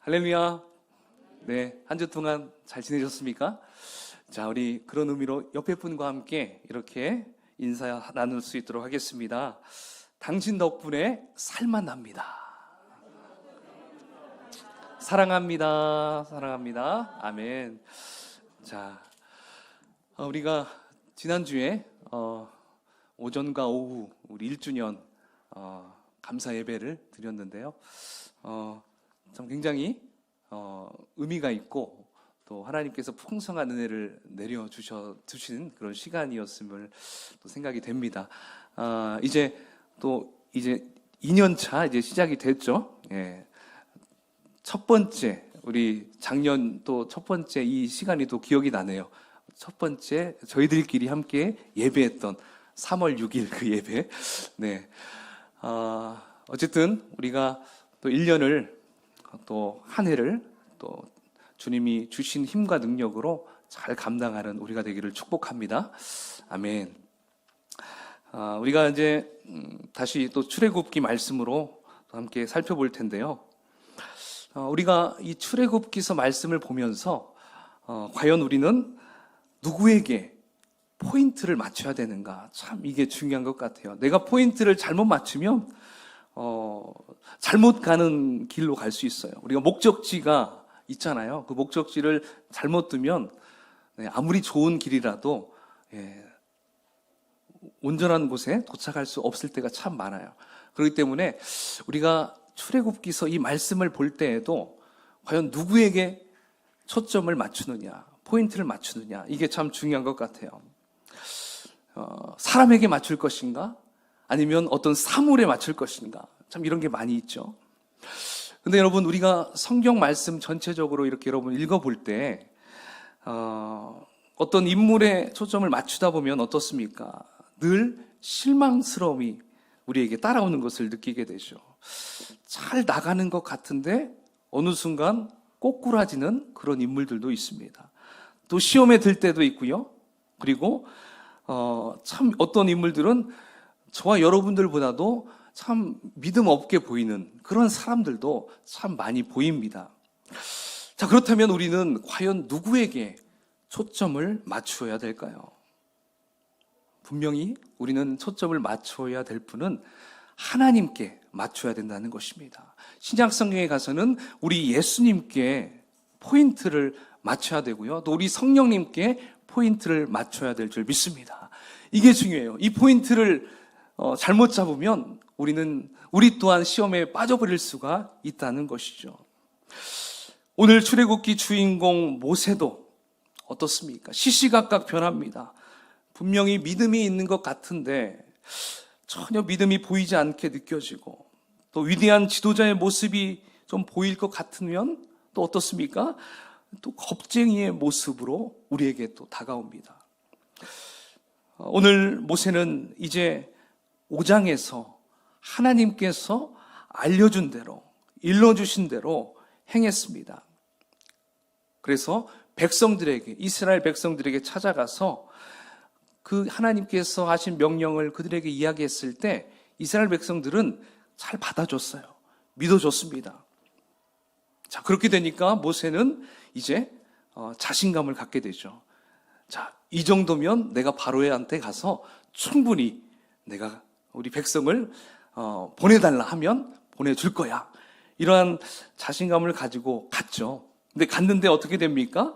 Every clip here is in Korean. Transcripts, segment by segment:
할렐루야. 네, 한 주 동안 잘 지내셨습니까? 자, 우리 그런 의미로 옆에 분과 함께 이렇게 인사 나눌 수 있도록 하겠습니다. 당신 덕분에 살만 납니다. 사랑합니다. 사랑합니다. 아멘. 자, 우리가 지난주에 오전과 오후 우리 1주년 감사 예배를 드렸는데요. 참 굉장히 의미가 있고 또 하나님께서 풍성한 은혜를 내려주신 그런 시간이었음을 또 생각이 됩니다. 이제 2년차 이제 시작이 됐죠. 예. 첫 번째, 우리 작년 또 첫 번째 이 시간이 또 기억이 나네요. 첫 번째 저희들끼리 함께 예배했던 3월 6일 그 예배. 네. 어쨌든 우리가 또 1년을 또 한 해를 또 주님이 주신 힘과 능력으로 잘 감당하는 우리가 되기를 축복합니다. 아멘. 우리가 이제 다시 또 출애굽기 말씀으로 함께 살펴볼 텐데요. 우리가 이 출애굽기서 말씀을 보면서 과연 우리는 누구에게 포인트를 맞춰야 되는가? 참 이게 중요한 것 같아요. 내가 포인트를 잘못 맞추면 잘못 가는 길로 갈 수 있어요. 우리가 목적지가 있잖아요. 그 목적지를 잘못 두면 아무리 좋은 길이라도 온전한 곳에 도착할 수 없을 때가 참 많아요. 그렇기 때문에 우리가 출애굽기서 이 말씀을 볼 때에도 과연 누구에게 초점을 맞추느냐, 포인트를 맞추느냐, 이게 참 중요한 것 같아요. 사람에게 맞출 것인가? 아니면 어떤 사물에 맞출 것인가? 참 이런 게 많이 있죠. 근데 여러분, 우리가 성경 말씀 전체적으로 이렇게 여러분 읽어볼 때 어떤 인물에 초점을 맞추다 보면 어떻습니까? 늘 실망스러움이 우리에게 따라오는 것을 느끼게 되죠. 잘 나가는 것 같은데 어느 순간 꼬꾸라지는 그런 인물들도 있습니다. 또 시험에 들 때도 있고요. 그리고 참 어떤 인물들은 저와 여러분들보다도 참 믿음 없게 보이는 그런 사람들도 참 많이 보입니다. 자, 그렇다면 우리는 과연 누구에게 초점을 맞추어야 될까요? 분명히 우리는 초점을 맞춰야 될 분은 하나님께 맞춰야 된다는 것입니다. 신약 성경에 가서는 우리 예수님께 포인트를 맞춰야 되고요. 또 우리 성령님께 포인트를 맞춰야 될 줄 믿습니다. 이게 중요해요. 이 포인트를 잘못 잡으면 우리 또한 시험에 빠져버릴 수가 있다는 것이죠. 오늘 출애굽기 주인공 모세도 어떻습니까? 시시각각 변합니다. 분명히 믿음이 있는 것 같은데 전혀 믿음이 보이지 않게 느껴지고 또 위대한 지도자의 모습이 좀 보일 것 같으면 또 어떻습니까? 또 겁쟁이의 모습으로 우리에게 또 다가옵니다. 오늘 모세는 이제 5장에서 하나님께서 알려준 대로, 일러주신 대로 행했습니다. 그래서 이스라엘 백성들에게 찾아가서 그 하나님께서 하신 명령을 그들에게 이야기했을 때 이스라엘 백성들은 잘 받아줬어요. 믿어줬습니다. 자, 그렇게 되니까 모세는 이제 자신감을 갖게 되죠. 자, 이 정도면 내가 바로한테 가서 충분히 내가 우리 백성을 보내달라 하면 보내줄 거야. 이러한 자신감을 가지고 갔죠. 근데 갔는데 어떻게 됩니까?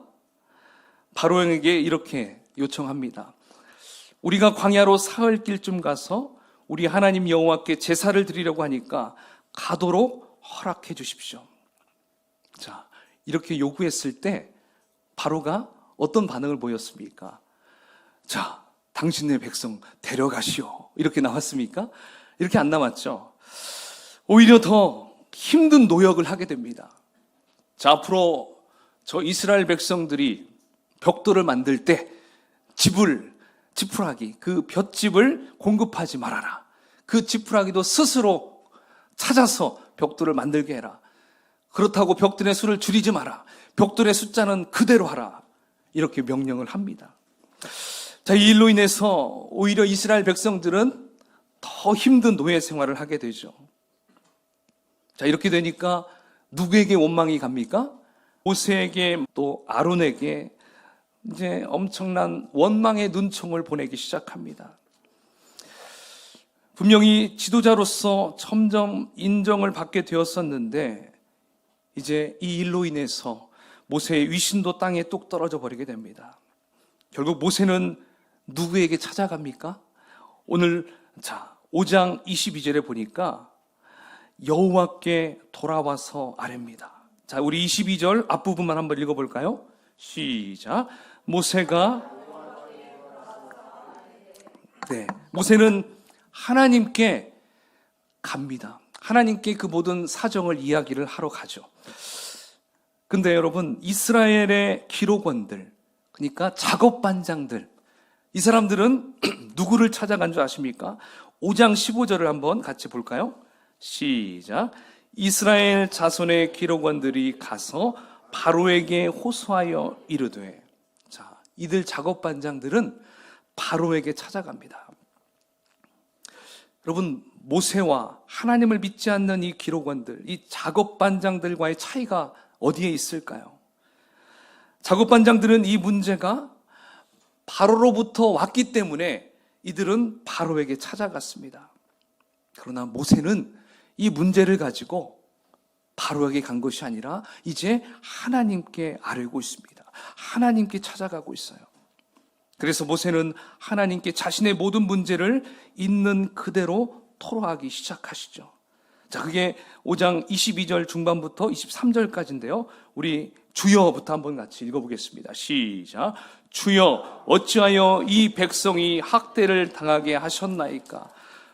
바로에게 이렇게 요청합니다. 우리가 광야로 사흘 길쯤 가서 우리 하나님 여호와께 제사를 드리려고 하니까 가도록 허락해 주십시오. 자, 이렇게 요구했을 때 바로가 어떤 반응을 보였습니까? 자, 당신네 백성 데려가시오. 이렇게 나왔습니까? 이렇게 안 나왔죠. 오히려 더 힘든 노역을 하게 됩니다. 자, 앞으로 저 이스라엘 백성들이 벽돌을 만들 때 지푸라기, 그 볏짚을 공급하지 말아라. 그 지푸라기도 스스로 찾아서 벽돌을 만들게 해라. 그렇다고 벽돌의 수를 줄이지 마라. 벽돌의 숫자는 그대로 하라. 이렇게 명령을 합니다. 자, 이 일로 인해서 오히려 이스라엘 백성들은 더 힘든 노예 생활을 하게 되죠. 자, 이렇게 되니까 누구에게 원망이 갑니까? 모세에게 또 아론에게 이제 엄청난 원망의 눈총을 보내기 시작합니다. 분명히 지도자로서 점점 인정을 받게 되었었는데 이제 이 일로 인해서 모세의 위신도 땅에 뚝 떨어져 버리게 됩니다. 결국 모세는 누구에게 찾아갑니까? 오늘 5장 22절에 보니까 여호와께 돌아와서 아뢰입니다. 자, 우리 22절 앞부분만 한번 읽어볼까요? 시작. 모세는 하나님께 갑니다. 하나님께 그 모든 사정을 이야기를 하러 가죠. 근데 여러분, 이스라엘의 기록원들, 그러니까 작업반장들, 이 사람들은 누구를 찾아간 줄 아십니까? 5장 15절을 한번 같이 볼까요? 시작. 이스라엘 자손의 기록원들이 가서 바로에게 호소하여 이르되, 자, 이들 작업반장들은 바로에게 찾아갑니다. 여러분, 모세와 하나님을 믿지 않는 이 기록원들, 이 작업반장들과의 차이가 어디에 있을까요? 작업반장들은 이 문제가 바로로부터 왔기 때문에 이들은 바로에게 찾아갔습니다. 그러나 모세는 이 문제를 가지고 바로에게 간 것이 아니라 이제 하나님께 아뢰고 있습니다. 하나님께 찾아가고 있어요. 그래서 모세는 하나님께 자신의 모든 문제를 있는 그대로 토로하기 시작하시죠. 자, 그게 5장 22절 중반부터 23절까지인데요. 우리 주여부터 한번 같이 읽어보겠습니다. 시작. 주여, 어찌하여 이 백성이 학대를 당하게 하셨나이까?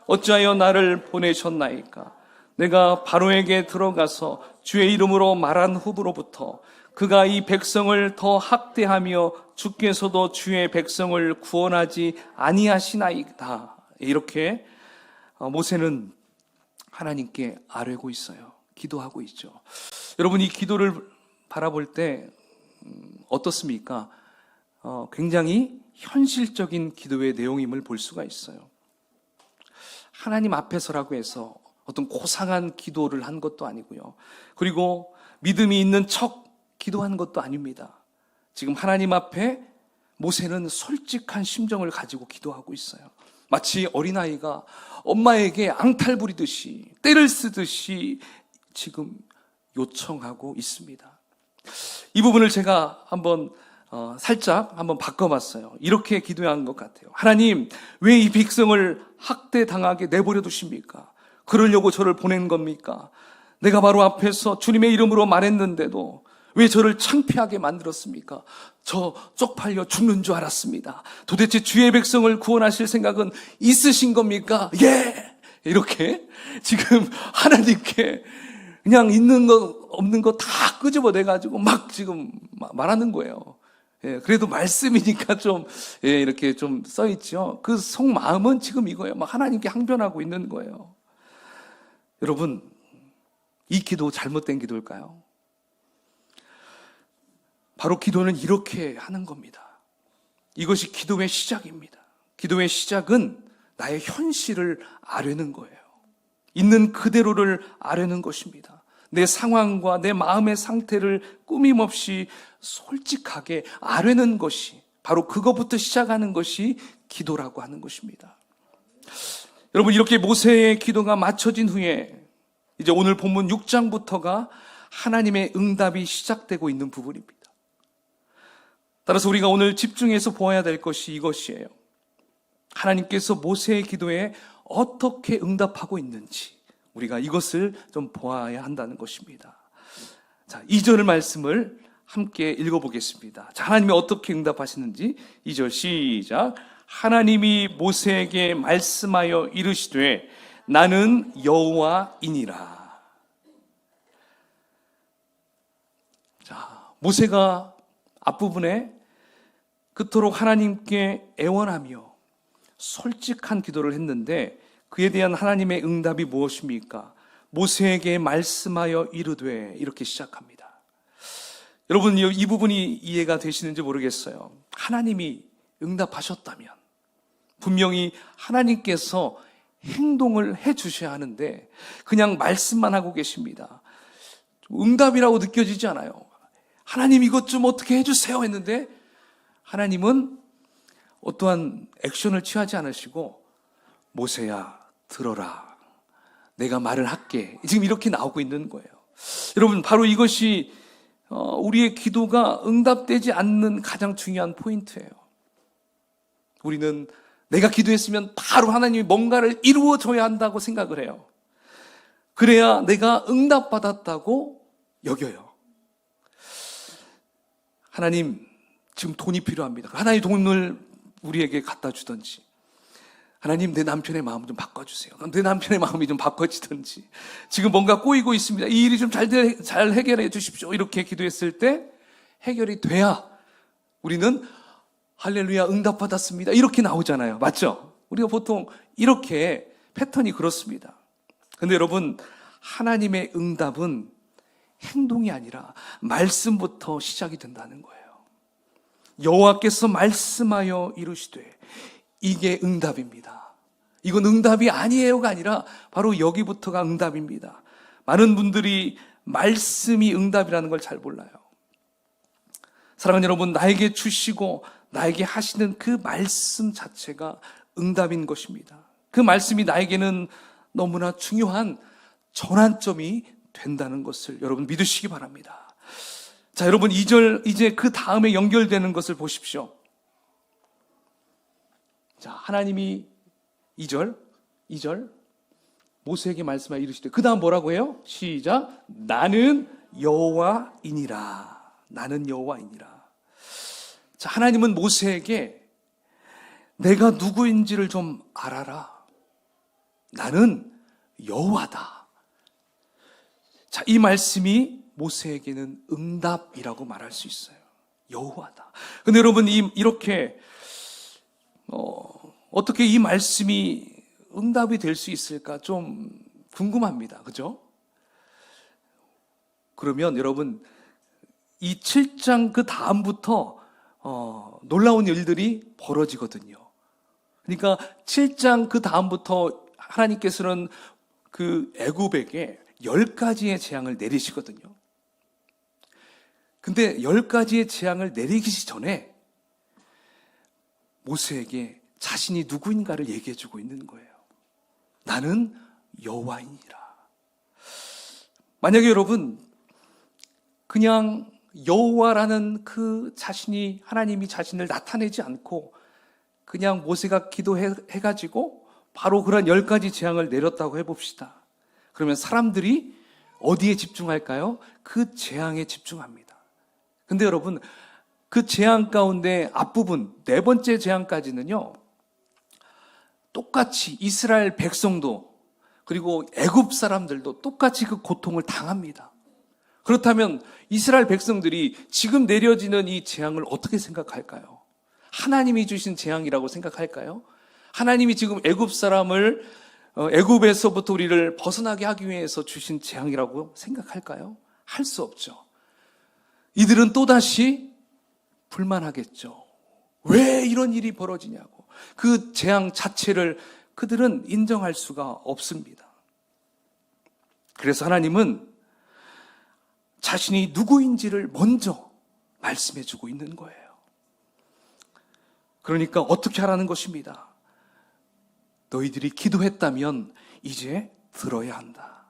어찌하여 나를 보내셨나이까? 내가 바로에게 들어가서 주의 이름으로 말한 후로부터 그가 이 백성을 더 학대하며 주께서도 주의 백성을 구원하지 아니하시나이다. 이렇게 모세는 하나님께 아뢰고 있어요. 기도하고 있죠. 여러분, 이 기도를 바라볼 때 어떻습니까? 굉장히 현실적인 기도의 내용임을 볼 수가 있어요. 하나님 앞에서라고 해서 어떤 고상한 기도를 한 것도 아니고요. 그리고 믿음이 있는 척 기도한 것도 아닙니다. 지금 하나님 앞에 모세는 솔직한 심정을 가지고 기도하고 있어요. 마치 어린아이가 엄마에게 앙탈 부리듯이 때를 쓰듯이 지금 요청하고 있습니다. 이 부분을 제가 살짝 한번 바꿔봤어요. 이렇게 기도한 것 같아요. 하나님, 왜 이 백성을 학대당하게 내버려 두십니까? 그러려고 저를 보낸 겁니까? 내가 바로 앞에서 주님의 이름으로 말했는데도 왜 저를 창피하게 만들었습니까? 저 쪽팔려 죽는 줄 알았습니다. 도대체 주의 백성을 구원하실 생각은 있으신 겁니까? 예! 이렇게 지금 하나님께 그냥 있는 거 없는 거 다 끄집어내가지고 막 지금 말하는 거예요. 예, 그래도 말씀이니까 좀, 예, 이렇게 좀 써있죠. 그 속마음은 지금 이거예요. 막 하나님께 항변하고 있는 거예요. 여러분, 이 기도 잘못된 기도일까요? 바로 기도는 이렇게 하는 겁니다. 이것이 기도의 시작입니다. 기도의 시작은 나의 현실을 아뢰는 거예요. 있는 그대로를 아뢰는 것입니다. 내 상황과 내 마음의 상태를 꾸밈없이 솔직하게 아뢰는 것이, 바로 그것부터 시작하는 것이 기도라고 하는 것입니다. 여러분, 이렇게 모세의 기도가 맞춰진 후에 이제 오늘 본문 6장부터가 하나님의 응답이 시작되고 있는 부분입니다. 따라서 우리가 오늘 집중해서 보아야 될 것이 이것이에요. 하나님께서 모세의 기도에 어떻게 응답하고 있는지 우리가 이것을 좀 보아야 한다는 것입니다. 자, 2절 말씀을 함께 읽어보겠습니다. 자, 하나님이 어떻게 응답하시는지 2절 시작. 하나님이 모세에게 말씀하여 이르시되 나는 여호와이니라. 자, 모세가 앞부분에 그토록 하나님께 애원하며 솔직한 기도를 했는데 그에 대한 하나님의 응답이 무엇입니까? 모세에게 말씀하여 이르되, 이렇게 시작합니다. 여러분, 이 부분이 이해가 되시는지 모르겠어요. 하나님이 응답하셨다면 분명히 하나님께서 행동을 해 주셔야 하는데 그냥 말씀만 하고 계십니다. 응답이라고 느껴지지 않아요. 하나님 이것 좀 어떻게 해주세요 했는데 하나님은 어떠한 액션을 취하지 않으시고 모세야 들어라, 내가 말을 할게, 지금 이렇게 나오고 있는 거예요. 여러분, 바로 이것이 우리의 기도가 응답되지 않는 가장 중요한 포인트예요. 우리는 내가 기도했으면 바로 하나님이 뭔가를 이루어줘야 한다고 생각을 해요. 그래야 내가 응답받았다고 여겨요. 하나님, 지금 돈이 필요합니다. 하나님 돈을 우리에게 갖다 주든지, 하나님 내 남편의 마음 좀 바꿔주세요. 내 남편의 마음이 좀 바꿔지든지, 지금 뭔가 꼬이고 있습니다. 이 일이 좀 잘 해결해 주십시오. 이렇게 기도했을 때 해결이 돼야 우리는 할렐루야 응답받았습니다 이렇게 나오잖아요. 맞죠? 우리가 보통 이렇게 패턴이 그렇습니다. 근데 여러분, 하나님의 응답은 행동이 아니라 말씀부터 시작이 된다는 거예요. 여호와께서 말씀하여 이루시되, 이게 응답입니다. 이건 응답이 아니에요가 아니라 바로 여기부터가 응답입니다. 많은 분들이 말씀이 응답이라는 걸 잘 몰라요. 사랑하는 여러분, 나에게 주시고 나에게 하시는 그 말씀 자체가 응답인 것입니다. 그 말씀이 나에게는 너무나 중요한 전환점이 된다는 것을 여러분 믿으시기 바랍니다. 자, 여러분 2절, 이제 그 다음에 연결되는 것을 보십시오. 자, 하나님이 2절 모세에게 말씀하여 이르시되, 그 다음 뭐라고 해요? 시작. 나는 여호와이니라. 나는 여호와이니라. 자, 하나님은 모세에게 내가 누구인지를 좀 알아라. 나는 여호와다. 자, 이 말씀이 모세에게는 응답이라고 말할 수 있어요. 여호와다. 근데 여러분, 이렇게 어떻게 이 말씀이 응답이 될 수 있을까 좀 궁금합니다. 그죠? 그러면 여러분, 이 7장 그 다음부터 놀라운 일들이 벌어지거든요. 그러니까 7장 그 다음부터 하나님께서는 그 애굽에게 10가지의 재앙을 내리시거든요. 근데 10가지의 재앙을 내리기 전에 모세에게 자신이 누구인가를 얘기해 주고 있는 거예요. 나는 여호와이니라. 만약에 여러분 그냥 여호와라는 그 자신이, 하나님이 자신을 나타내지 않고 그냥 모세가 기도해가지고 바로 그런 10가지 재앙을 내렸다고 해봅시다. 그러면 사람들이 어디에 집중할까요? 그 재앙에 집중합니다. 근데 여러분, 그 재앙 가운데 앞부분 4번째 재앙까지는요, 똑같이 이스라엘 백성도 그리고 애굽 사람들도 똑같이 그 고통을 당합니다. 그렇다면 이스라엘 백성들이 지금 내려지는 이 재앙을 어떻게 생각할까요? 하나님이 주신 재앙이라고 생각할까요? 하나님이 지금 애굽 사람을 애굽에서부터 우리를 벗어나게 하기 위해서 주신 재앙이라고 생각할까요? 할 수 없죠. 이들은 또다시 불만하겠죠. 왜 이런 일이 벌어지냐고. 그 재앙 자체를 그들은 인정할 수가 없습니다. 그래서 하나님은 자신이 누구인지를 먼저 말씀해 주고 있는 거예요. 그러니까 어떻게 하라는 것입니다. 너희들이 기도했다면 이제 들어야 한다.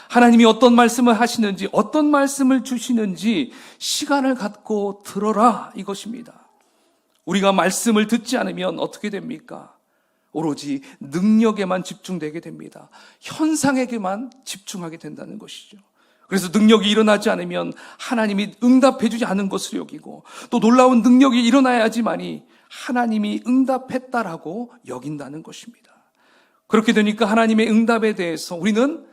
하나님이 어떤 말씀을 하시는지, 어떤 말씀을 주시는지 시간을 갖고 들어라, 이것입니다. 우리가 말씀을 듣지 않으면 어떻게 됩니까? 오로지 능력에만 집중되게 됩니다. 현상에게만 집중하게 된다는 것이죠. 그래서 능력이 일어나지 않으면 하나님이 응답해 주지 않은 것으로 여기고, 또 놀라운 능력이 일어나야지만이 하나님이 응답했다라고 여긴다는 것입니다. 그렇게 되니까 하나님의 응답에 대해서 우리는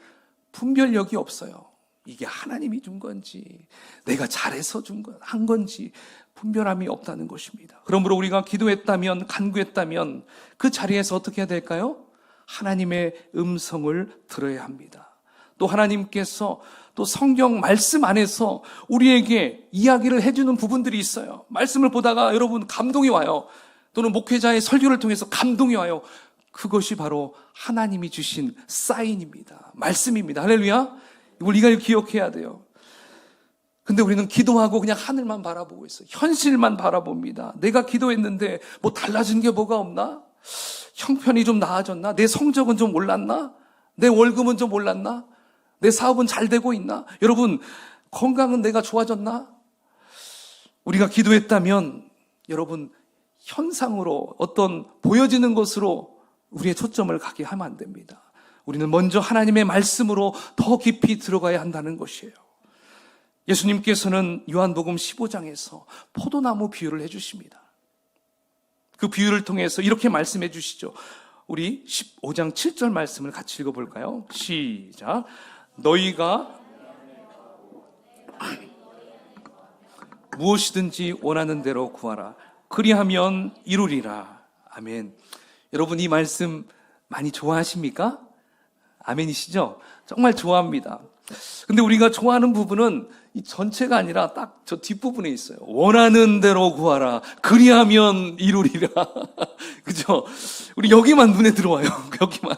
분별력이 없어요. 이게 하나님이 준 건지 내가 잘해서 한 건지 분별함이 없다는 것입니다. 그러므로 우리가 기도했다면, 간구했다면 그 자리에서 어떻게 해야 될까요? 하나님의 음성을 들어야 합니다. 또 하나님께서 또 성경 말씀 안에서 우리에게 이야기를 해주는 부분들이 있어요. 말씀을 보다가 여러분 감동이 와요. 또는 목회자의 설교를 통해서 감동이 와요. 그것이 바로 하나님이 주신 사인입니다. 말씀입니다. 할렐루야. 우리가 기억해야 돼요. 근데 우리는 기도하고 그냥 하늘만 바라보고 있어요. 현실만 바라봅니다. 내가 기도했는데 뭐 달라진 게 뭐가 없나? 형편이 좀 나아졌나? 내 성적은 좀 올랐나? 내 월급은 좀 올랐나? 내 사업은 잘 되고 있나? 여러분, 건강은 내가 좋아졌나? 우리가 기도했다면 여러분, 현상으로 어떤 보여지는 것으로 우리의 초점을 가게 하면 안 됩니다. 우리는 먼저 하나님의 말씀으로 더 깊이 들어가야 한다는 것이에요. 예수님께서는 요한복음 15장에서 포도나무 비유를 해주십니다. 그 비유를 통해서 이렇게 말씀해 주시죠. 우리 15장 7절 말씀을 같이 읽어볼까요? 시작. 너희가 무엇이든지 원하는 대로 구하라. 그리하면 이루리라. 아멘. 여러분, 이 말씀 많이 좋아하십니까? 아멘이시죠? 정말 좋아합니다. 근데 우리가 좋아하는 부분은 이 전체가 아니라 딱 저 뒷부분에 있어요. 원하는 대로 구하라. 그리하면 이루리라. 그죠? 우리 여기만 눈에 들어와요. 여기만.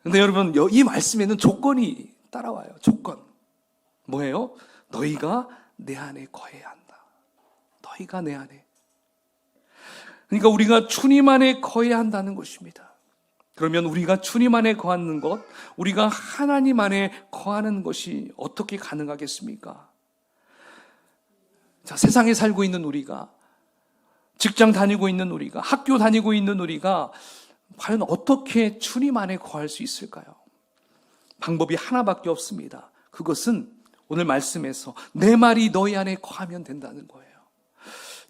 근데 여러분, 이 말씀에는 조건이 따라와요. 조건. 뭐예요? 너희가 내 안에 거해야 한다. 너희가 내 안에. 그러니까 우리가 주님 안에 거해야 한다는 것입니다. 그러면 우리가 주님 안에 거하는 것, 우리가 하나님 안에 거하는 것이 어떻게 가능하겠습니까? 자, 세상에 살고 있는 우리가, 직장 다니고 있는 우리가, 학교 다니고 있는 우리가 과연 어떻게 주님 안에 거할 수 있을까요? 방법이 하나밖에 없습니다. 그것은 오늘 말씀에서 내 말이 너희 안에 거하면 된다는 거예요.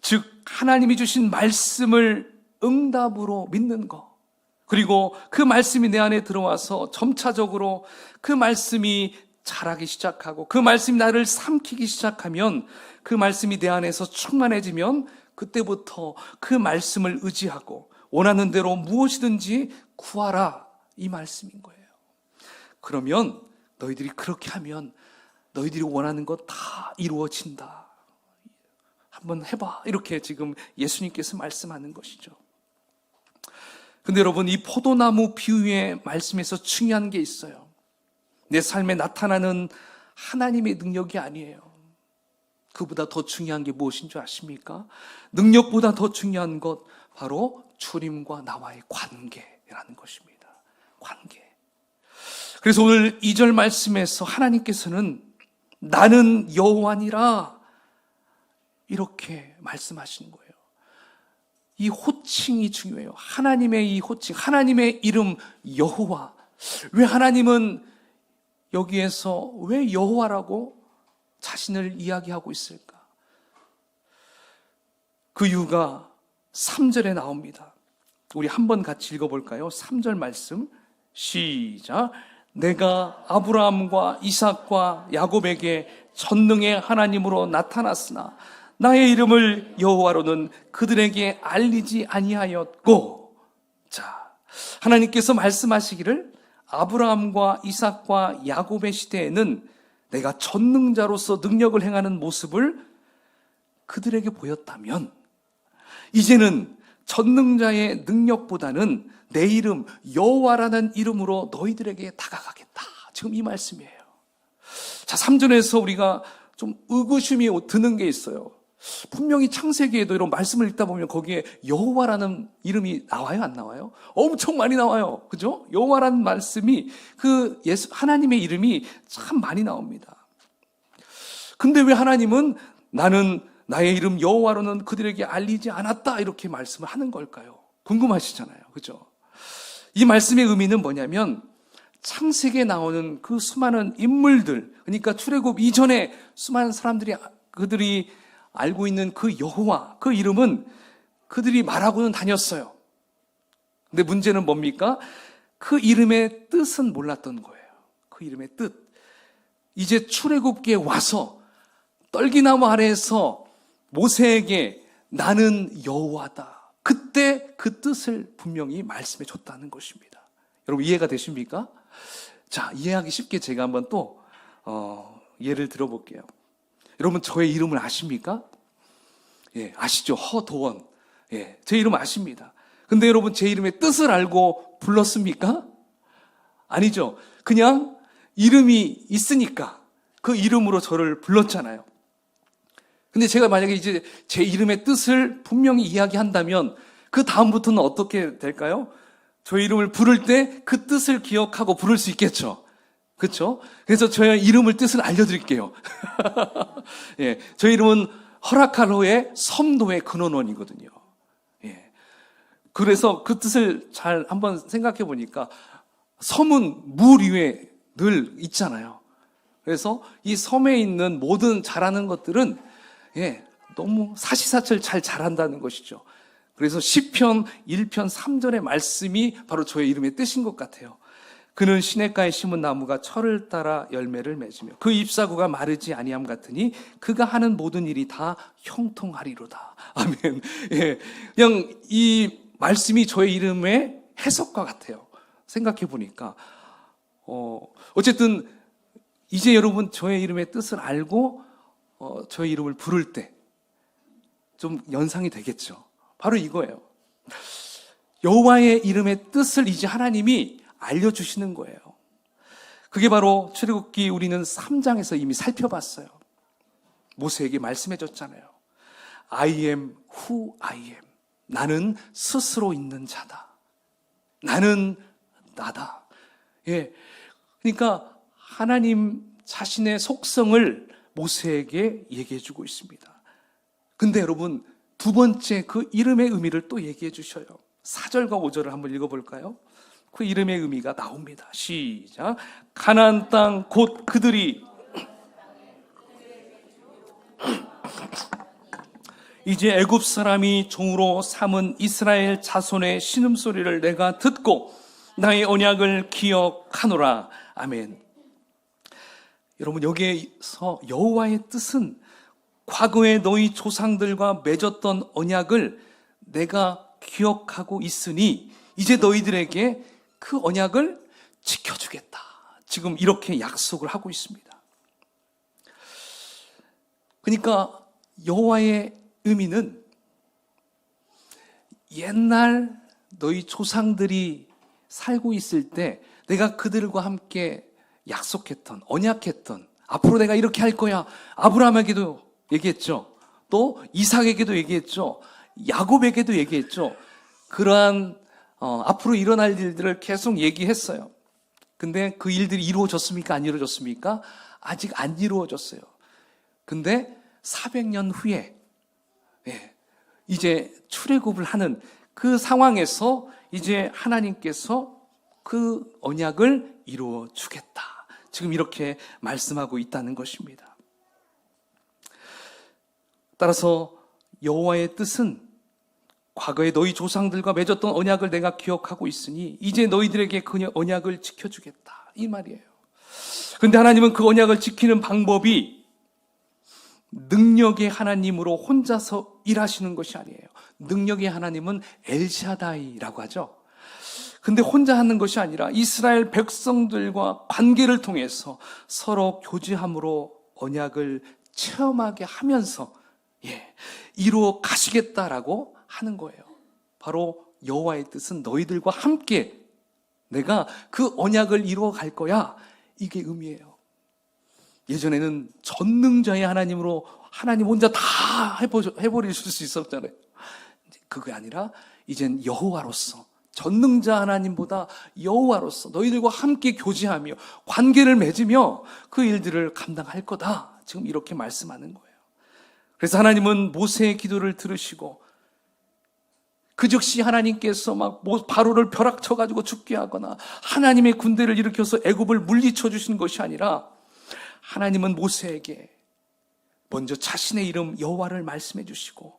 즉 하나님이 주신 말씀을 응답으로 믿는 것, 그리고 그 말씀이 내 안에 들어와서 점차적으로 그 말씀이 자라기 시작하고 그 말씀이 나를 삼키기 시작하면, 그 말씀이 내 안에서 충만해지면 그때부터 그 말씀을 의지하고 원하는 대로 무엇이든지 구하라, 이 말씀인 거예요. 그러면 너희들이 그렇게 하면 너희들이 원하는 것 다 이루어진다. 한번 해봐. 이렇게 지금 예수님께서 말씀하는 것이죠. 근데 여러분, 이 포도나무 비유의 말씀에서 중요한 게 있어요. 내 삶에 나타나는 하나님의 능력이 아니에요. 그보다 더 중요한 게 무엇인 줄 아십니까? 능력보다 더 중요한 것, 바로 주님과 나와의 관계라는 것입니다. 관계. 그래서 오늘 2절 말씀에서 하나님께서는 나는 여호와니라 이렇게 말씀하시는 거예요. 이 호칭이 중요해요. 하나님의 이 호칭, 하나님의 이름 여호와. 왜 하나님은 여기에서 왜 여호와라고 자신을 이야기하고 있을까? 그 이유가 3절에 나옵니다. 우리 한번 같이 읽어볼까요? 3절 말씀 시작. 내가 아브라함과 이삭과 야곱에게 전능의 하나님으로 나타났으나 나의 이름을 여호와로는 그들에게 알리지 아니하였고. 자, 하나님께서 말씀하시기를 아브라함과 이삭과 야곱의 시대에는 내가 전능자로서 능력을 행하는 모습을 그들에게 보였다면, 이제는 전능자의 능력보다는 내 이름 여호와라는 이름으로 너희들에게 다가가겠다. 지금 이 말씀이에요. 자, 3절에서 우리가 좀 의구심이 드는 게 있어요. 분명히 창세기에도 이런 말씀을 읽다 보면 거기에 여호와라는 이름이 나와요, 안 나와요? 엄청 많이 나와요. 그죠? 여호와라는 말씀이, 그 하나님의 이름이 참 많이 나옵니다. 근데 왜 하나님은 나는 나의 이름 여호와로는 그들에게 알리지 않았다, 이렇게 말씀을 하는 걸까요? 궁금하시잖아요. 그죠? 이 말씀의 의미는 뭐냐면, 창세기에 나오는 그 수많은 인물들, 그러니까 출애굽 이전에 수많은 사람들이, 그들이 알고 있는 그 여호와, 그 이름은 그들이 말하고는 다녔어요. 근데 문제는 뭡니까? 그 이름의 뜻은 몰랐던 거예요. 그 이름의 뜻. 이제 출애굽기에 와서 떨기나무 아래에서 모세에게 나는 여호와다, 그때 그 뜻을 분명히 말씀해 줬다는 것입니다. 여러분, 이해가 되십니까? 자, 이해하기 쉽게 제가 한번 또 예를 들어볼게요. 여러분, 저의 이름을 아십니까? 예, 아시죠? 허도원. 예, 제 이름 아십니다. 근데 여러분, 제 이름의 뜻을 알고 불렀습니까? 아니죠. 그냥 이름이 있으니까, 그 이름으로 저를 불렀잖아요. 근데 제가 만약에 이제 제 이름의 뜻을 분명히 이야기한다면 그 다음부터는 어떻게 될까요? 저의 이름을 부를 때 그 뜻을 기억하고 부를 수 있겠죠. 그렇죠? 그래서 저의 이름을 뜻을 알려드릴게요. 예, 저의 이름은 허락할호의 섬도의 근원원이거든요. 예, 그래서 그 뜻을 잘 한번 생각해 보니까 섬은 물 위에 늘 있잖아요. 그래서 이 섬에 있는 모든 잘하는 것들은 너무 사시사철 잘 자란다는 것이죠. 그래서 시편 1편 3절의 말씀이 바로 저의 이름의 뜻인 것 같아요. 그는 시냇가에 심은 나무가 철을 따라 열매를 맺으며 그 잎사구가 마르지 아니함 같으니 그가 하는 모든 일이 다 형통하리로다. 아멘. 예, 그냥 이 말씀이 저의 이름의 해석과 같아요. 생각해 보니까 어쨌든 이제 여러분 저의 이름의 뜻을 알고 저의 이름을 부를 때 좀 연상이 되겠죠. 바로 이거예요. 여호와의 이름의 뜻을 이제 하나님이 알려주시는 거예요. 그게 바로 출애굽기 우리는 3장에서 이미 살펴봤어요. 모세에게 말씀해줬잖아요. I am who I am. 나는 스스로 있는 자다. 나는 나다. 예. 그러니까 하나님 자신의 속성을 모세에게 얘기해주고 있습니다. 근데 여러분, 두 번째 그 이름의 의미를 또 얘기해 주셔요. 4절과 5절을 한번 읽어볼까요? 그 이름의 의미가 나옵니다. 시작. 가나안 땅 곧 그들이 이제 애굽 사람이 종으로 삼은 이스라엘 자손의 신음소리를 내가 듣고 나의 언약을 기억하노라. 아멘. 여러분, 여기에서 여호와의 뜻은 과거에 너희 조상들과 맺었던 언약을 내가 기억하고 있으니 이제 너희들에게 그 언약을 지켜주겠다. 지금 이렇게 약속을 하고 있습니다. 그러니까 여호와의 의미는 옛날 너희 조상들이 살고 있을 때 내가 그들과 함께 약속했던, 언약했던, 앞으로 내가 이렇게 할 거야. 아브라함에게도 얘기했죠. 또 이삭에게도 얘기했죠. 야곱에게도 얘기했죠. 그러한 앞으로 일어날 일들을 계속 얘기했어요. 근데 그 일들이 이루어졌습니까? 안 이루어졌습니까? 아직 안 이루어졌어요. 근데 400년 후에 이제 출애굽을 하는 그 상황에서 이제 하나님께서 그 언약을 이루어 주겠다. 지금 이렇게 말씀하고 있다는 것입니다. 따라서 여호와의 뜻은 과거에 너희 조상들과 맺었던 언약을 내가 기억하고 있으니 이제 너희들에게 그 언약을 지켜주겠다. 이 말이에요. 그런데 하나님은 그 언약을 지키는 방법이 능력의 하나님으로 혼자서 일하시는 것이 아니에요. 능력의 하나님은 엘샤다이라고 하죠. 근데 혼자 하는 것이 아니라 이스라엘 백성들과 관계를 통해서 서로 교제함으로 언약을 체험하게 하면서 이루어 가시겠다라고 하는 거예요. 바로 여호와의 뜻은 너희들과 함께 내가 그 언약을 이루어 갈 거야. 이게 의미예요. 예전에는 전능자의 하나님으로 하나님 혼자 다 해버리실 수 있었잖아요. 그게 아니라 이젠 여호와로서 전능자 하나님보다 여호와로서 너희들과 함께 교제하며 관계를 맺으며 그 일들을 감당할 거다. 지금 이렇게 말씀하는 거예요. 그래서 하나님은 모세의 기도를 들으시고 그 즉시 하나님께서 막 바로를 벼락쳐가지고 죽게 하거나 하나님의 군대를 일으켜서 애굽을 물리쳐 주시는 것이 아니라 하나님은 모세에게 먼저 자신의 이름 여호와를 말씀해 주시고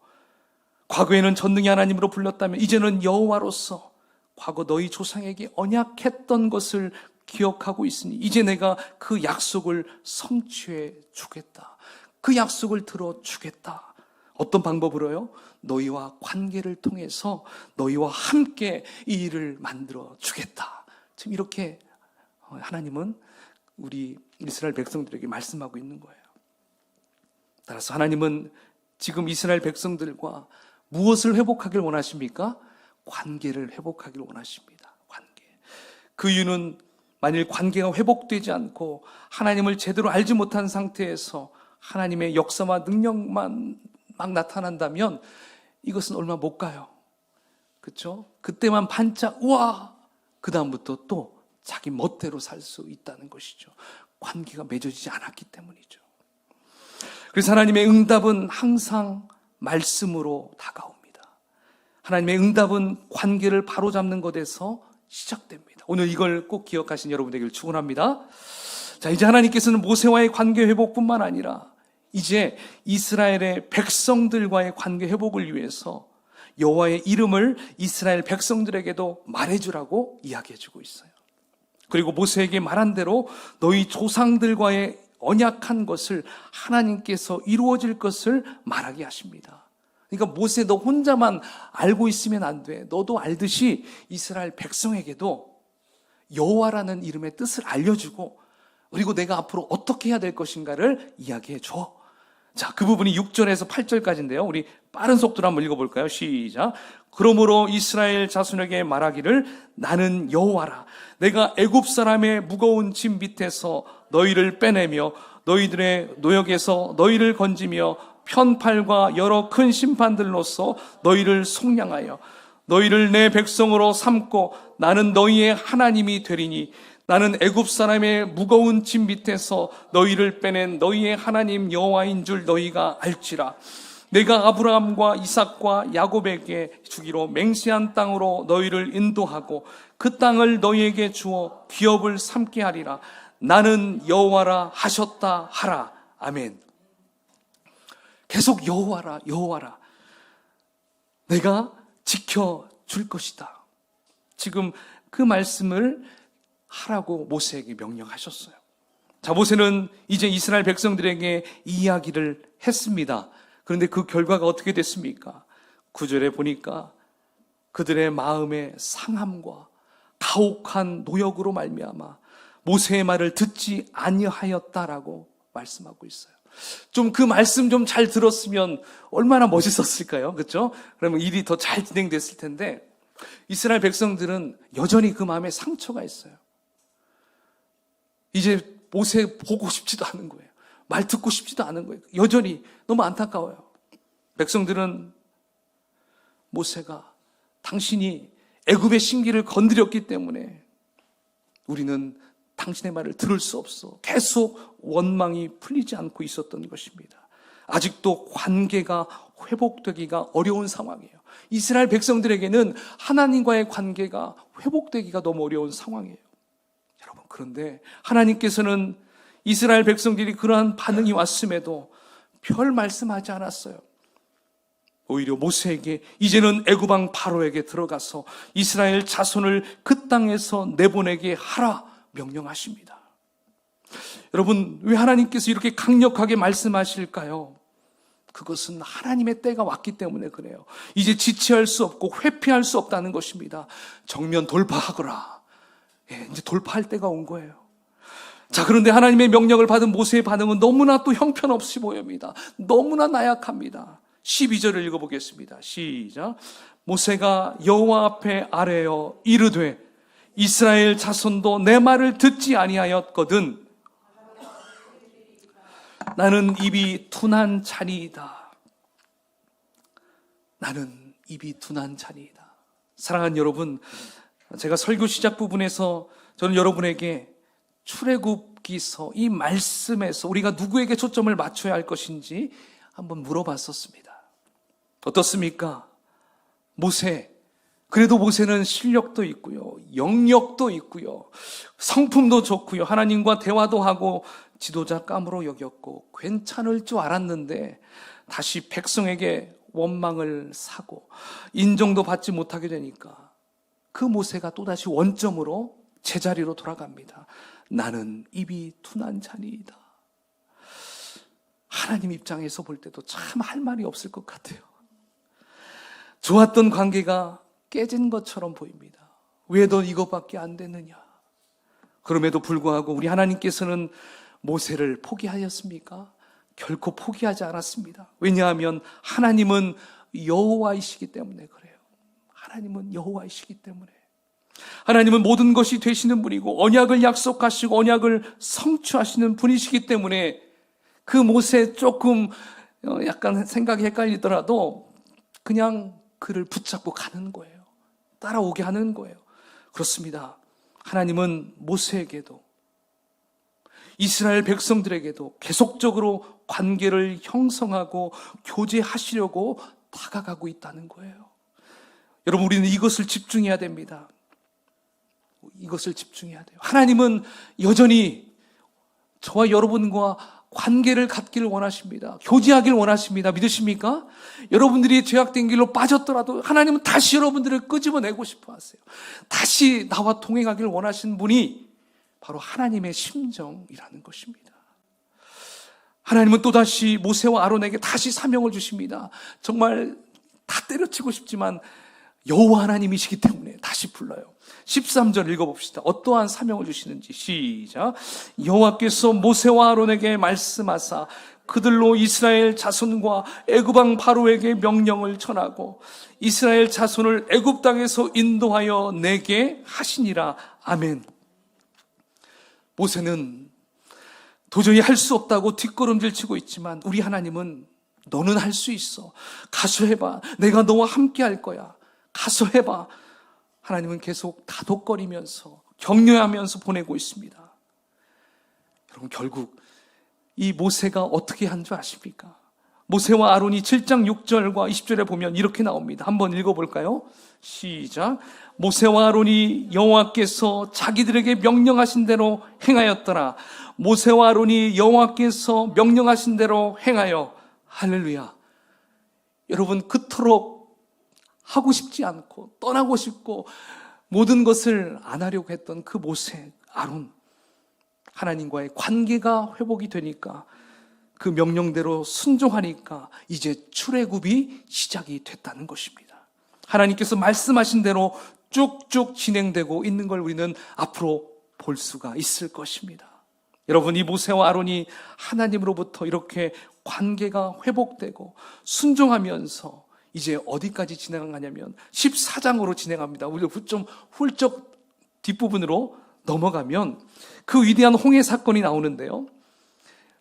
과거에는 전능의 하나님으로 불렀다면 이제는 여호와로서 과거 너희 조상에게 언약했던 것을 기억하고 있으니 이제 내가 그 약속을 성취해 주겠다. 그 약속을 들어주겠다. 어떤 방법으로요? 너희와 관계를 통해서 너희와 함께 이 일을 만들어 주겠다. 지금 이렇게 하나님은 우리 이스라엘 백성들에게 말씀하고 있는 거예요. 따라서 하나님은 지금 이스라엘 백성들과 무엇을 회복하길 원하십니까? 관계를 회복하길 원하십니다. 관계. 그 이유는 만일 관계가 회복되지 않고 하나님을 제대로 알지 못한 상태에서 하나님의 역사와 능력만 막 나타난다면 이것은 얼마 못 가요. 그렇죠? 그때만 반짝 우와! 그 다음부터 또 자기 멋대로 살 수 있다는 것이죠. 관계가 맺어지지 않았기 때문이죠. 그래서 하나님의 응답은 항상 말씀으로 다가옵니다. 하나님의 응답은 관계를 바로잡는 것에서 시작됩니다. 오늘 이걸 꼭 기억하신 여러분 되기를 축원합니다. 자, 이제 하나님께서는 모세와의 관계 회복뿐만 아니라 이제 이스라엘의 백성들과의 관계 회복을 위해서 여호와의 이름을 이스라엘 백성들에게도 말해주라고 이야기해주고 있어요. 그리고 모세에게 말한 대로 너희 조상들과의 언약한 것을 하나님께서 이루어질 것을 말하게 하십니다. 그러니까 모세 너 혼자만 알고 있으면 안 돼. 너도 알듯이 이스라엘 백성에게도 여호와라는 이름의 뜻을 알려주고 그리고 내가 앞으로 어떻게 해야 될 것인가를 이야기해 줘. 자, 그 부분이 6절에서 8절까지인데요. 우리 빠른 속도로 한번 읽어볼까요? 시작. 그러므로 이스라엘 자손에게 말하기를 나는 여호와라. 내가 애굽 사람의 무거운 짐 밑에서 너희를 빼내며 너희들의 노역에서 너희를 건지며 편팔과 여러 큰 심판들로서 너희를 속량하여 너희를 내 백성으로 삼고 나는 너희의 하나님이 되리니 나는 애굽 사람의 무거운 짐 밑에서 너희를 빼낸 너희의 하나님 여호와인 줄 너희가 알지라. 내가 아브라함과 이삭과 야곱에게 주기로 맹세한 땅으로 너희를 인도하고 그 땅을 너희에게 주어 기업을 삼게 하리라. 나는 여호와라 하셨다 하라. 아멘. 계속 여호와라 여호와라. 내가 지켜줄 것이다. 지금 그 말씀을 하라고 모세에게 명령하셨어요. 자, 모세는 이제 이스라엘 백성들에게 이야기를 했습니다. 그런데 그 결과가 어떻게 됐습니까? 9절에 보니까 그들의 마음의 상함과 가혹한 노역으로 말미암아 모세의 말을 듣지 아니하였다라고 말씀하고 있어요. 좀 그 말씀 좀 잘 들었으면 얼마나 멋있었을까요? 그렇죠? 그러면 일이 더 잘 진행됐을 텐데 이스라엘 백성들은 여전히 그 마음에 상처가 있어요. 이제 모세 보고 싶지도 않은 거예요. 말 듣고 싶지도 않은 거예요. 여전히 너무 안타까워요. 백성들은 모세가 당신이 애굽의 신기를 건드렸기 때문에 우리는 당신의 말을 들을 수 없어. 계속 원망이 풀리지 않고 있었던 것입니다. 아직도 관계가 회복되기가 어려운 상황이에요. 이스라엘 백성들에게는 하나님과의 관계가 회복되기가 너무 어려운 상황이에요. 여러분, 그런데 하나님께서는 이스라엘 백성들이 그러한 반응이 왔음에도 별 말씀하지 않았어요. 오히려 모세에게 이제는 애굽 왕 바로에게 들어가서 이스라엘 자손을 그 땅에서 내보내게 하라 명령하십니다. 여러분, 왜 하나님께서 이렇게 강력하게 말씀하실까요? 그것은 하나님의 때가 왔기 때문에 그래요. 이제 지체할 수 없고 회피할 수 없다는 것입니다. 정면 돌파하거라. 이제 돌파할 때가 온 거예요. 자, 그런데 하나님의 명령을 받은 모세의 반응은 너무나 또 형편없이 보입니다. 너무나 나약합니다. 12절을 읽어보겠습니다. 시작. 모세가 여호와 앞에 아뢰어 이르되 이스라엘 자손도 내 말을 듣지 아니하였거든 나는 입이 둔한 자니이다. 나는 입이 둔한 자니이다. 사랑하는 여러분, 제가 설교 시작 부분에서 저는 여러분에게 출애굽기서 이 말씀에서 우리가 누구에게 초점을 맞춰야 할 것인지 한번 물어봤었습니다. 어떻습니까? 모세. 그래도 모세는 실력도 있고요, 영역도 있고요, 성품도 좋고요, 하나님과 대화도 하고 지도자감으로 여겼고 괜찮을 줄 알았는데 다시 백성에게 원망을 사고 인정도 받지 못하게 되니까 그 모세가 또다시 원점으로 제자리로 돌아갑니다. 나는 입이 둔한 자니이다. 하나님 입장에서 볼 때도 참 할 말이 없을 것 같아요. 좋았던 관계가 깨진 것처럼 보입니다. 왜 너 이것밖에 안 되느냐? 그럼에도 불구하고 우리 하나님께서는 모세를 포기하였습니까? 결코 포기하지 않았습니다. 왜냐하면 하나님은 여호와이시기 때문에 그래요. 하나님은 여호와이시기 때문에. 하나님은 모든 것이 되시는 분이고 언약을 약속하시고 언약을 성취하시는 분이시기 때문에 그 모세 조금 약간 생각이 헷갈리더라도 그냥 그를 붙잡고 가는 거예요. 따라오게 하는 거예요. 그렇습니다. 하나님은 모세에게도 이스라엘 백성들에게도 계속적으로 관계를 형성하고 교제하시려고 다가가고 있다는 거예요. 여러분, 우리는 이것을 집중해야 됩니다. 이것을 집중해야 돼요. 하나님은 여전히 저와 여러분과 관계를 갖기를 원하십니다. 교제하기를 원하십니다. 믿으십니까? 여러분들이 죄악된 길로 빠졌더라도 하나님은 다시 여러분들을 끄집어내고 싶어 하세요. 다시 나와 동행하기를 원하시는 분이 바로 하나님의 심정이라는 것입니다. 하나님은 또다시 모세와 아론에게 다시 사명을 주십니다. 정말 다 때려치고 싶지만 여호와 하나님이시기 때문에 다시 불러요. 13절 읽어봅시다. 어떠한 사명을 주시는지 시작. 여호와께서 모세와 아론에게 말씀하사 그들로 이스라엘 자손과 애굽 왕 바로에게 명령을 전하고 이스라엘 자손을 애굽 땅에서 인도하여 내게 하시니라. 아멘. 모세는 도저히 할 수 없다고 뒷걸음질 치고 있지만 우리 하나님은 너는 할 수 있어. 가서 해봐. 내가 너와 함께 할 거야. 가서 해봐. 하나님은 계속 다독거리면서 격려하면서 보내고 있습니다. 여러분, 결국 이 모세가 어떻게 한 줄 아십니까? 모세와 아론이 7장 6절과 20절에 보면 이렇게 나옵니다. 한번 읽어볼까요? 시작. 모세와 아론이 여호와께서 자기들에게 명령하신 대로 행하였더라. 모세와 아론이 여호와께서 명령하신 대로 행하여. 할렐루야. 여러분, 그토록 하고 싶지 않고 떠나고 싶고 모든 것을 안 하려고 했던 그 모세, 아론, 하나님과의 관계가 회복이 되니까 그 명령대로 순종하니까 이제 출애굽이 시작이 됐다는 것입니다. 하나님께서 말씀하신 대로 쭉쭉 진행되고 있는 걸 우리는 앞으로 볼 수가 있을 것입니다. 여러분, 이 모세와 아론이 하나님으로부터 이렇게 관계가 회복되고 순종하면서 이제 어디까지 진행하냐면 14장으로 진행합니다. 우리 좀 훌쩍 뒷부분으로 넘어가면 그 위대한 홍해 사건이 나오는데요.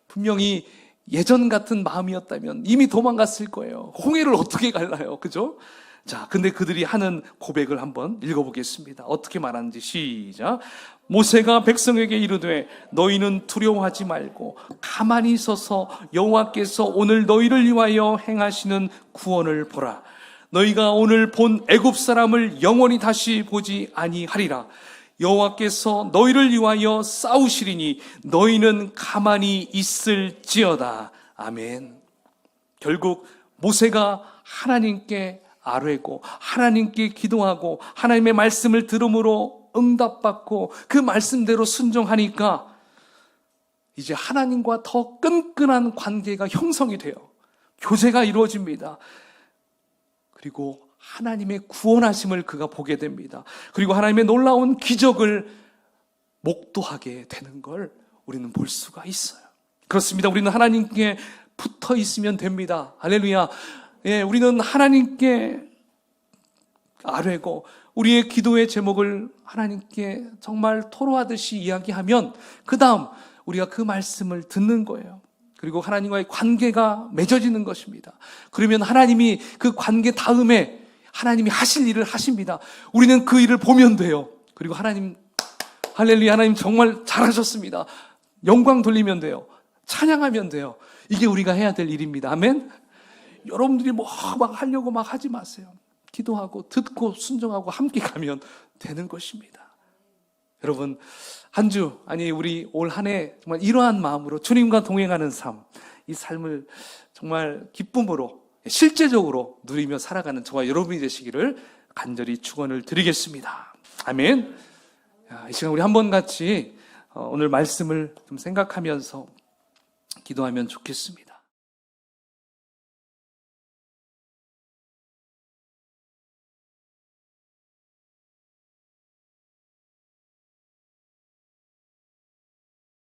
분명히 예전 같은 마음이었다면 이미 도망갔을 거예요. 홍해를 어떻게 갈라요? 그죠? 자, 근데 그들이 하는 고백을 한번 읽어보겠습니다. 어떻게 말하는지 시작. 모세가 백성에게 이르되 너희는 두려워하지 말고 가만히 서서 여호와께서 오늘 너희를 위하여 행하시는 구원을 보라. 너희가 오늘 본 애굽 사람을 영원히 다시 보지 아니하리라. 여호와께서 너희를 위하여 싸우시리니 너희는 가만히 있을지어다. 아멘. 결국 모세가 하나님께 아뢰고 하나님께 기도하고 하나님의 말씀을 들음으로 응답받고 그 말씀대로 순종하니까 이제 하나님과 더 끈끈한 관계가 형성이 돼요. 교제가 이루어집니다. 그리고 하나님의 구원하심을 그가 보게 됩니다. 그리고 하나님의 놀라운 기적을 목도하게 되는 걸 우리는 볼 수가 있어요. 그렇습니다. 우리는 하나님께 붙어 있으면 됩니다. 할렐루야. 예, 우리는 하나님께 아뢰고 우리의 기도의 제목을 하나님께 정말 토로하듯이 이야기하면 그 다음 우리가 그 말씀을 듣는 거예요. 그리고 하나님과의 관계가 맺어지는 것입니다. 그러면 하나님이 그 관계 다음에 하나님이 하실 일을 하십니다. 우리는 그 일을 보면 돼요. 그리고 하나님, 할렐루야, 하나님 정말 잘하셨습니다. 영광 돌리면 돼요. 찬양하면 돼요. 이게 우리가 해야 될 일입니다. 아멘. 여러분들이 뭐 막 하려고 막 하지 마세요. 기도하고 듣고 순종하고 함께 가면 되는 것입니다. 여러분, 한 주, 아니 우리 올 한 해 정말 이러한 마음으로 주님과 동행하는 삶, 이 삶을 정말 기쁨으로 실제적으로 누리며 살아가는 저와 여러분이 되시기를 간절히 축원을 드리겠습니다. 아멘. 이 시간 우리 한번 같이 오늘 말씀을 좀 생각하면서 기도하면 좋겠습니다.